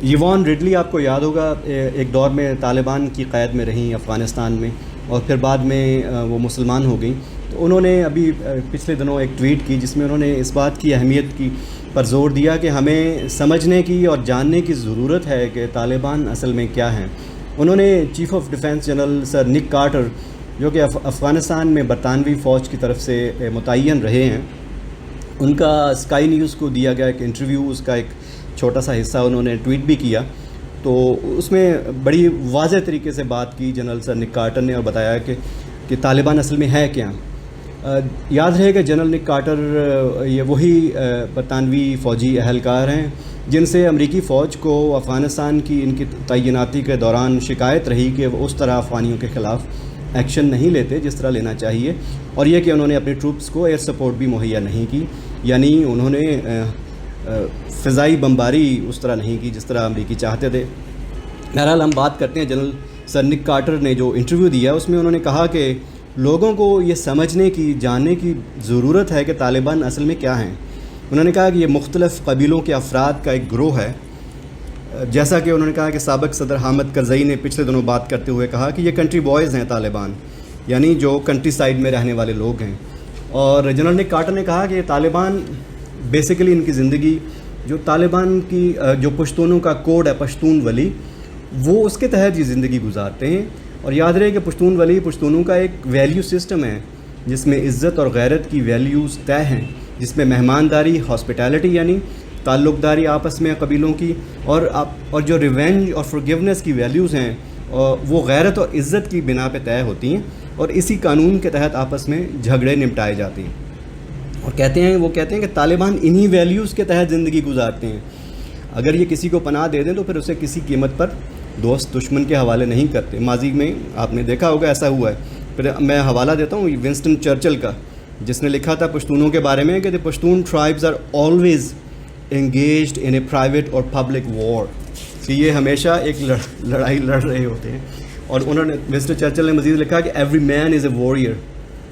یوان readily آپ کو یاد ہوگا ایک دور میں طالبان کی قید میں رہیں افغانستان میں، اور پھر بعد میں وہ مسلمان ہو گئیں. تو انہوں نے ابھی پچھلے دنوں ایک ٹویٹ کی جس میں انہوں نے اس بات کی اہمیت کی پر زور دیا کہ ہمیں سمجھنے کی اور جاننے کی ضرورت ہے کہ طالبان اصل میں کیا ہیں. انہوں نے chief of defence general sir نک کارٹر، جو کہ افغانستان میں برطانوی فوج کی طرف سے متعین رہے ہیں، ان کا اسکائی نیوز کو دیا گیا ایک انٹرویو، اس کا ایک چھوٹا سا حصہ انہوں نے ٹویٹ بھی کیا. تو اس میں بڑی واضح طریقے سے بات کی جنرل سر نک کارٹر نے، اور بتایا کہ طالبان اصل میں ہے کیا. یاد رہے کہ جنرل نک کارٹر یہ وہی برطانوی فوجی اہلکار ہیں جن سے امریکی فوج کو افغانستان کی ان کی تعیناتی کے دوران شکایت رہی کہ وہ اس طرح افغانیوں کے خلاف ایکشن نہیں لیتے جس طرح لینا چاہیے، اور یہ کہ انہوں نے اپنے ٹروپس کو ایئر سپورٹ بھی مہیا نہیں کی، یعنی انہوں نے فضائی بمباری اس طرح نہیں کی جس طرح امریکی چاہتے تھے. بہرحال ہم بات کرتے ہیں جنرل سر نک کارٹر نے جو انٹرویو دیا اس میں انہوں نے کہا کہ لوگوں کو یہ سمجھنے کی، جاننے کی ضرورت ہے کہ طالبان اصل میں کیا ہیں. انہوں نے کہا کہ یہ مختلف قبیلوں کے افراد کا ایک گروہ ہے. جیسا کہ انہوں نے کہا کہ سابق صدر حامد کرزئی نے پچھلے دنوں بات کرتے ہوئے کہا کہ یہ کنٹری بوائز ہیں طالبان، یعنی جو کنٹری سائڈ میں رہنے والے لوگ ہیں. اور جنرل نک کارٹر نے کہا کہ طالبان بیسیکلی ان کی زندگی، جو طالبان کی جو پشتونوں کا کوڈ ہے پشتون ولی، وہ اس کے تحت یہ زندگی گزارتے ہیں. اور یاد رہے کہ پشتون ولی پشتونوں کا ایک ویلیو سسٹم ہے جس میں عزت اور غیرت کی ویلیوز طے ہیں، جس میں مہمانداری، ہاسپٹیلٹی یعنی تعلق داری آپس میں قبیلوں کی، اور جو ریونج اور فرگیونیس کی ویلیوز ہیں وہ غیرت اور عزت کی بنا پہ طے ہوتی ہیں، اور اسی قانون کے تحت آپس میں جھگڑے نمٹائے جاتے ہیں. اور وہ کہتے ہیں کہ طالبان انہی ویلیوز کے تحت زندگی گزارتے ہیں. اگر یہ کسی کو پناہ دے دیں تو پھر اسے کسی قیمت پر دوست دشمن کے حوالے نہیں کرتے. ماضی میں آپ نے دیکھا ہوگا ایسا ہوا ہے. پھر میں حوالہ دیتا ہوں ونسٹن چرچل کا، جس نے لکھا تھا پشتونوں کے بارے میں کہ the Pashtun tribes are always engaged in a private اور پبلک وار، کہ یہ ہمیشہ ایک لڑائی لڑ رہے ہوتے ہیں. اور انہوں نے ونسٹن چرچل نے مزید لکھا کہ every man is a warrior,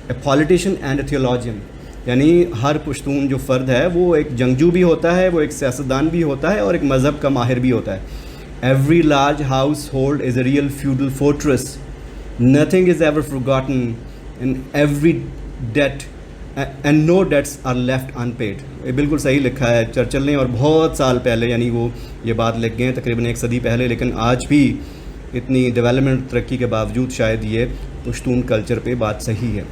a politician and a theologian, یعنی ہر پشتون جو فرد ہے وہ ایک جنگجو بھی ہوتا ہے، وہ ایک سیاستدان بھی ہوتا ہے، اور ایک مذہب کا ماہر بھی ہوتا ہے. Every large house hold is a real feudal fortress, nothing is ever forgotten in every debt and no debts are left unpaid. یہ بالکل صحیح لکھا ہے چرچل نے، اور بہت سال پہلے، یعنی وہ یہ بات لکھ گئے ہیں تقریباً 1 صدی پہلے، لیکن آج بھی اتنی ڈیولپمنٹ ترقی کے باوجود شاید یہ پشتون کلچر پہ بات صحیح ہے.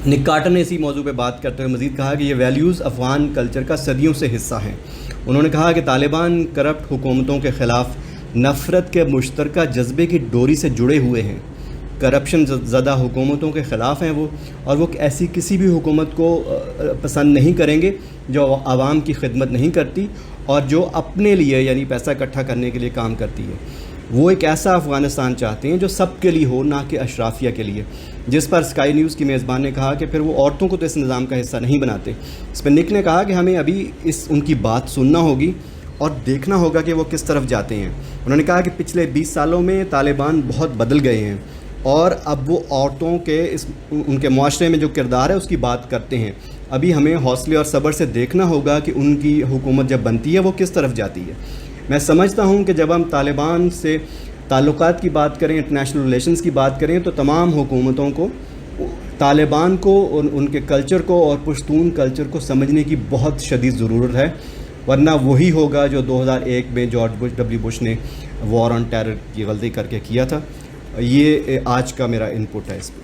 نک کارٹر نے اسی موضوع پہ بات کرتے ہوئے مزید کہا کہ یہ ویلیوز افغان کلچر کا صدیوں سے حصہ ہیں. انہوں نے کہا کہ طالبان کرپٹ حکومتوں کے خلاف نفرت کے مشترکہ جذبے کی ڈوری سے جڑے ہوئے ہیں. کرپشن زدہ حکومتوں کے خلاف ہیں وہ، اور وہ ایسی کسی بھی حکومت کو پسند نہیں کریں گے جو عوام کی خدمت نہیں کرتی اور جو اپنے لیے یعنی پیسہ اکٹھا کرنے کے لیے کام کرتی ہے. وہ ایک ایسا افغانستان چاہتے ہیں جو سب کے لیے ہو، نہ کہ اشرافیہ کے لیے. جس پر اسکائی نیوز کی میزبان نے کہا کہ پھر وہ عورتوں کو تو اس نظام کا حصہ نہیں بناتے. اس پہ نک نے کہا کہ ہمیں ابھی ان کی بات سننا ہوگی اور دیکھنا ہوگا کہ وہ کس طرف جاتے ہیں. انہوں نے کہا کہ پچھلے 20 سالوں میں طالبان بہت بدل گئے ہیں، اور اب وہ عورتوں کے ان کے معاشرے میں جو کردار ہے اس کی بات کرتے ہیں. ابھی ہمیں حوصلے اور صبر سے دیکھنا ہوگا کہ ان کی حکومت جب بنتی ہے وہ کس طرف جاتی ہے. میں سمجھتا ہوں کہ جب ہم طالبان سے تعلقات کی بات کریں، انٹرنیشنل ریلیشنز کی بات کریں، تو تمام حکومتوں کو طالبان کو، ان کے کلچر کو اور پشتون کلچر کو سمجھنے کی بہت شدید ضرورت ہے، ورنہ وہی ہوگا جو 2001 میں جارج ڈبلیو بش نے وار آن ٹیرر کی غلطی کر کے کیا تھا. یہ آج کا میرا ان پٹ ہے اس پہ.